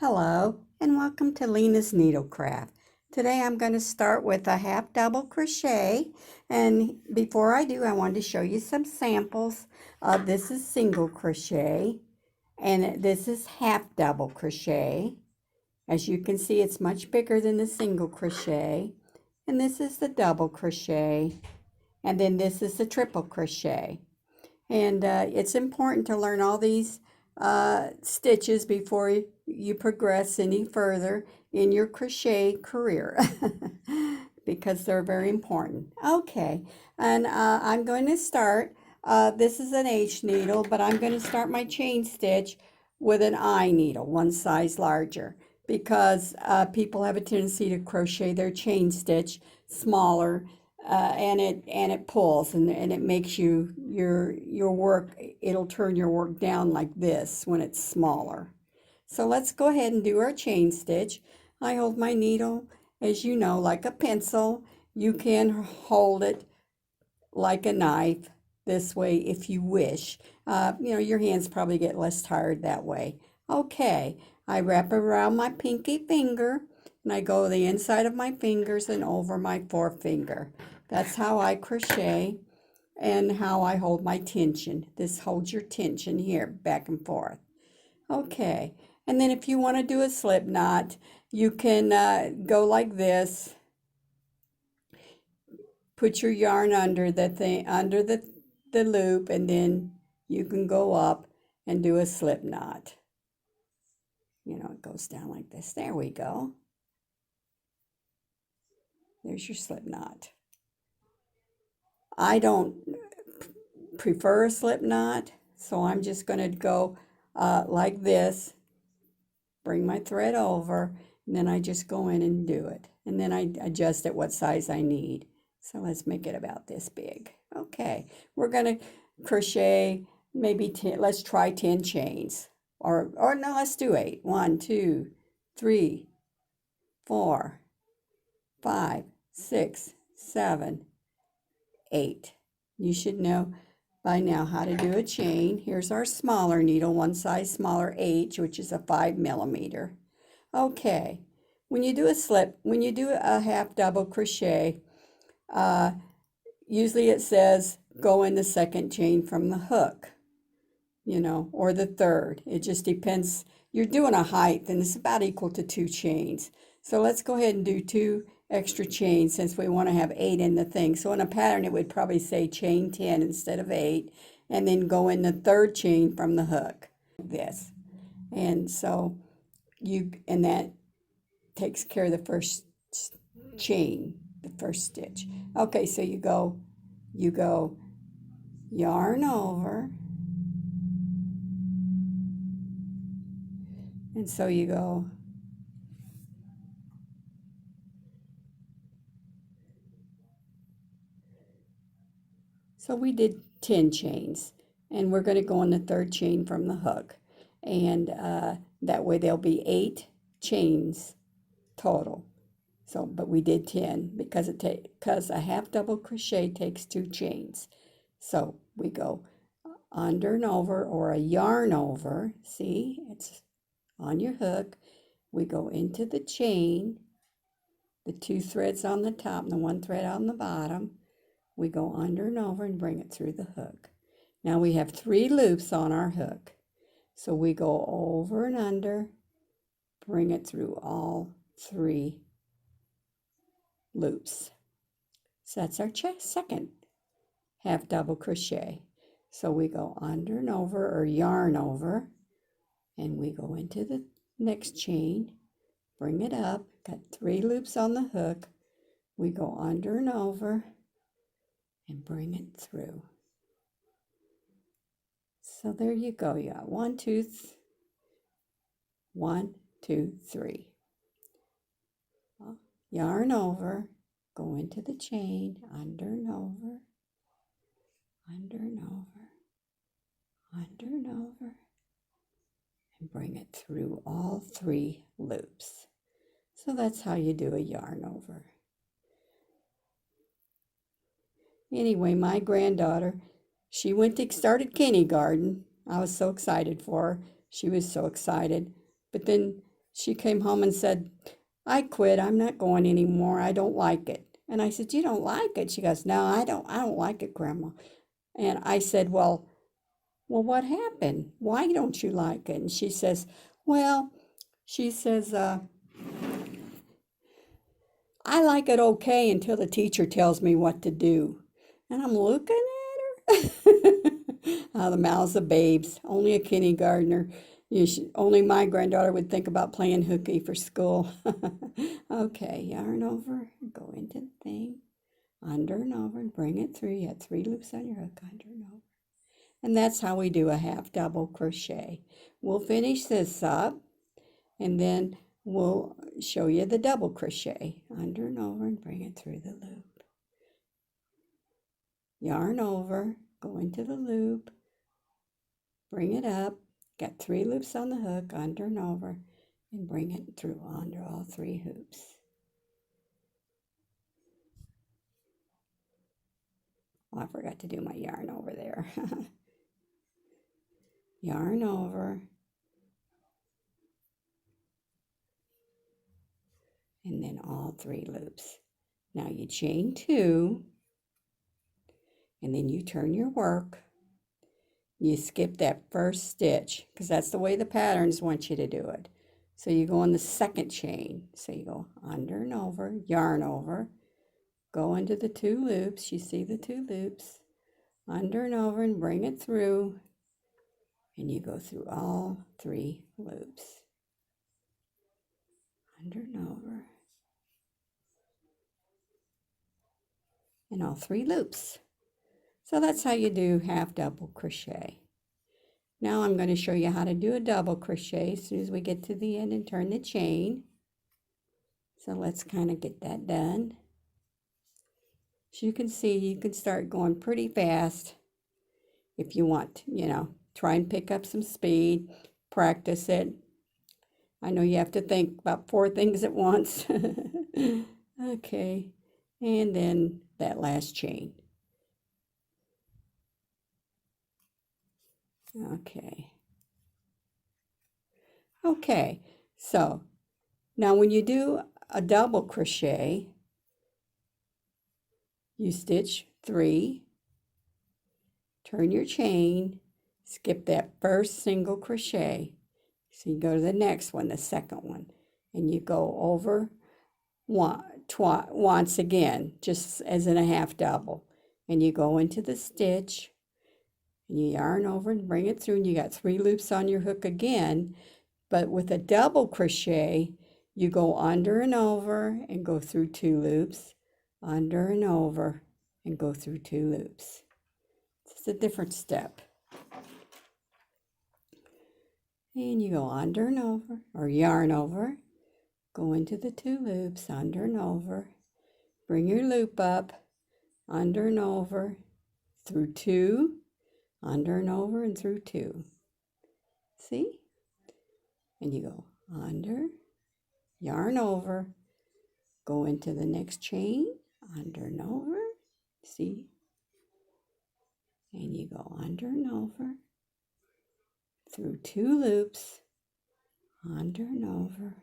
Hello and welcome to Lena's Needlecraft. Today I'm going to start with a half double crochet, and before I do I wanted to show you some samples. This is single crochet and this is half double crochet. As you can see, it's much bigger than the single crochet, and this is the double crochet, and then this is the triple crochet. And it's important to learn all these stitches before you progress any further in your crochet career because they're very important. Okay, and I'm going to start, this is an H needle, but I'm going to start my chain stitch with an I needle, one size larger, because people have a tendency to crochet their chain stitch smaller, and it pulls and it makes your work, it'll turn your work down like this when it's smaller. So let's go ahead and do our chain stitch. I hold my needle, as you know, like a pencil. You can hold it like a knife this way if you wish. Your hands probably get less tired that way. Okay, I wrap around my pinky finger and I go the inside of my fingers and over my forefinger. That's how I crochet and how I hold my tension. This holds your tension here, back and forth. Okay, and then if you want to do a slip knot, you can go like this. Put your yarn under the loop, and then you can go up and do a slip knot. It goes down like this. There we go. There's your slip knot. I don't prefer a slip knot, so I'm just going to go like this, bring my thread over, and then I just go in and do it. And then I adjust it what size I need. So let's make it about this big. Okay, we're going to crochet maybe 10, let's try 10 chains. Or no, let's do 8. 1, 2, 3, 4, 5, 6, 7, 8. You should know by now how to do a chain. Here's our smaller needle, one size smaller, H, which is a 5 millimeter. Okay, when you do a half double crochet, usually it says go in the second chain from the hook, or the third. It just depends. You're doing a height, and it's about equal to 2 chains. So let's go ahead and do 2 extra chains since we want to have 8 in the thing. So in a pattern, it would probably say chain 10 instead of 8, and then go in the third chain from the hook, like this. And so and that takes care of the first chain, the first stitch. Okay, so you go yarn over, and so you go so we did 10 chains, and we're going to go on the third chain from the hook, and that way there'll be 8 chains total. So, but we did 10 because a half double crochet takes 2 chains. So we go under and over, or a yarn over. See, it's on your hook. We go into the chain, the 2 threads on the top and the 1 thread on the bottom. We go under and over and bring it through the hook. Now we have 3 loops on our hook. So we go over and under, bring it through all 3 loops. So that's our second half double crochet. So we go under and over, or yarn over, and we go into the next chain, bring it up, got 3 loops on the hook. We go under and over and bring it through. So there you go. You got 1, 2, 3. Well, yarn over, go into the chain, under and over, under and over, under and over, and bring it through all 3 loops. So that's how you do a yarn over. Anyway, my granddaughter, she started kindergarten. I was so excited for her. She was so excited. But then she came home and said, I quit. I'm not going anymore. I don't like it. And I said, you don't like it? She goes, no, I don't like it, Grandma. And I said, well, what happened? Why don't you like it? And she says, well, she says, I like it okay until the teacher tells me what to do. And I'm looking at her. The mouths of babes. Only a kindergartner. Only my granddaughter would think about playing hooky for school. Okay, yarn over, go into the thing, under and over, and bring it through. You have 3 loops on your hook, under and over. And that's how we do a half double crochet. We'll finish this up, and then we'll show you the double crochet. Under and over, and bring it through the loop. Yarn over, go into the loop, bring it up, got 3 loops on the hook, under and over, and bring it through under all 3 hoops. Oh, I forgot to do my yarn over there. Yarn over, and then all 3 loops. Now you chain 2, and then you turn your work. You skip that first stitch, because that's the way the patterns want you to do it. So you go on the second chain. So you go under and over, yarn over, go into the 2 loops. You see the 2 loops, under and over, and bring it through. And you go through all 3 loops. Under and over. And all 3 loops. So that's how you do half double crochet. Now I'm going to show you how to do a double crochet as soon as we get to the end and turn the chain. So let's kind of get that done. As you can see, you can start going pretty fast if you want, try and pick up some speed, practice it. I know you have to think about 4 things at once. Okay, and then that last chain. Okay, so now when you do a double crochet, you stitch 3, turn your chain, skip that first single crochet. So you go to the next one, the second one, and you go over once again, just as in a half double. And you go into the stitch, and you yarn over and bring it through, and you got 3 loops on your hook again. But with a double crochet, you go under and over and go through 2 loops, under and over and go through 2 loops. It's a different step. And you go under and over, or yarn over, go into the 2 loops, under and over, bring your loop up, under and over, through 2, under and over, and through 2. See? And you go under, yarn over, go into the next chain, under and over, see? And you go under and over, through 2 loops, under and over,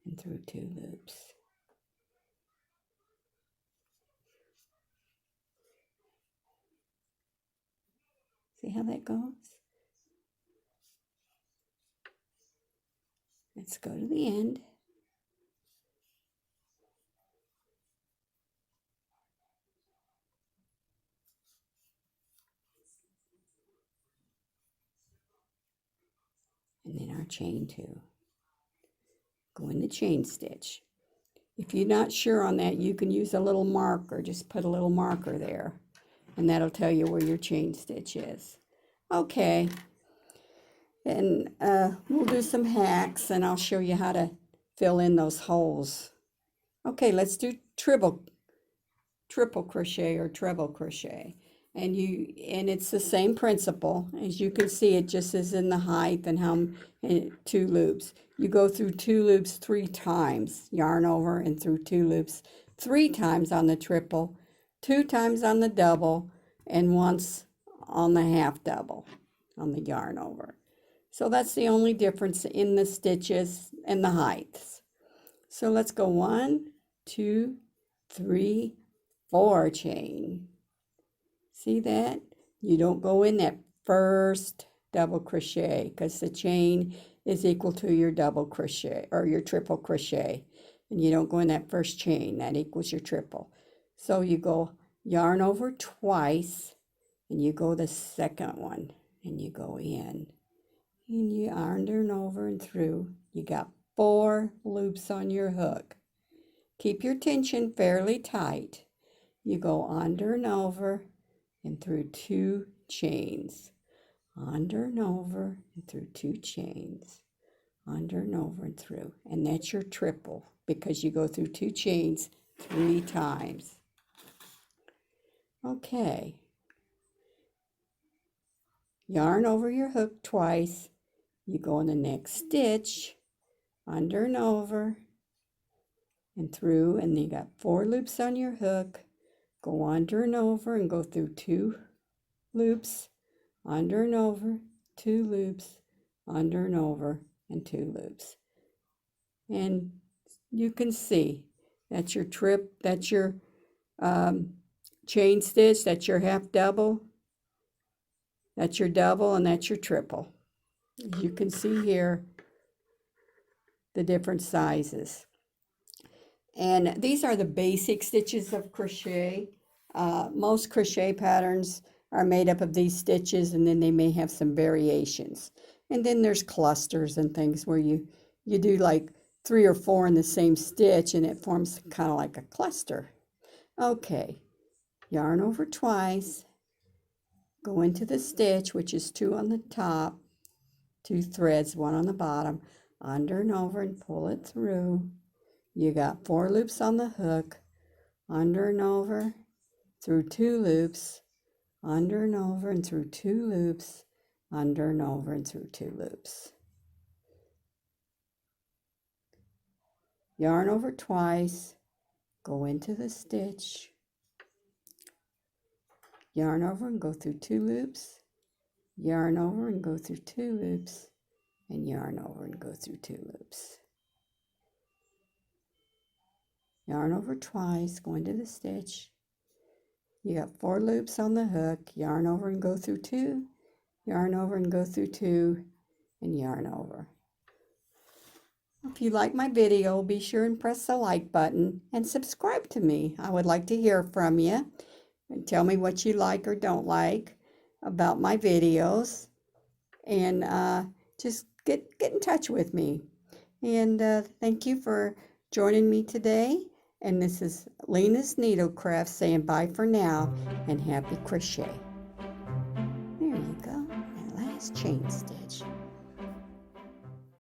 and through 2 loops. See how that goes? Let's go to the end. And then our chain 2. Go in the chain stitch. If you're not sure on that, you can use a little marker. Just put a little marker there, and that'll tell you where your chain stitch is. Okay, and we'll do some hacks, and I'll show you how to fill in those holes. Okay, let's do triple crochet or treble crochet. And it's the same principle. As you can see, it just is in the height and 2 loops. You go through 2 loops 3 times, yarn over and through 2 loops 3 times on the triple, 2 times on the double, and once on the half double on the yarn over. So that's the only difference in the stitches and the heights. So let's go 1, 2, 3, 4 chain. See that? You don't go in that first double crochet because the chain is equal to your double crochet or your triple crochet. And you don't go in that first chain, that equals your triple. So you go yarn over twice and you go the second one and you go in. And you yarn over and through. You got 4 loops on your hook. Keep your tension fairly tight. You go under and over and through 2 chains. Under and over and through 2 chains. Under and over and through. And that's your triple because you go through 2 chains 3 times. Okay. Yarn over your hook twice. You go in the next stitch, under and over and through, and you got 4 loops on your hook. Go under and over and go through 2 loops, under and over, 2 loops, under and over, and 2 loops. And you can see that's your that's your chain stitch, that's your half double, that's your double, and that's your triple. As you can see here, the different sizes. And these are the basic stitches of crochet. Most crochet patterns are made up of these stitches, and then they may have some variations. And then there's clusters and things where you do like 3 or 4 in the same stitch and it forms kind of like a cluster. Okay, yarn over twice, go into the stitch, which is 2 on the top, 2 threads, 1 on the bottom, under and over and pull it through. You got 4 loops on the hook, under and over, through 2 loops, under and over and through 2 loops, under and over and through 2 loops. Yarn over twice, go into the stitch, yarn over and go through 2 loops, yarn over and go through 2 loops, and yarn over and go through 2 loops. Yarn over twice, go into the stitch. You got 4 loops on the hook, yarn over and go through 2, yarn over and go through 2, and yarn over. If you like my video, be sure and press the like button and subscribe to me. I would like to hear from you and tell me what you like or don't like about my videos, and just get in touch with me. And thank you for joining me today. And this is Lena's Needlecraft saying bye for now and happy crochet. There you go, my last chain stitch.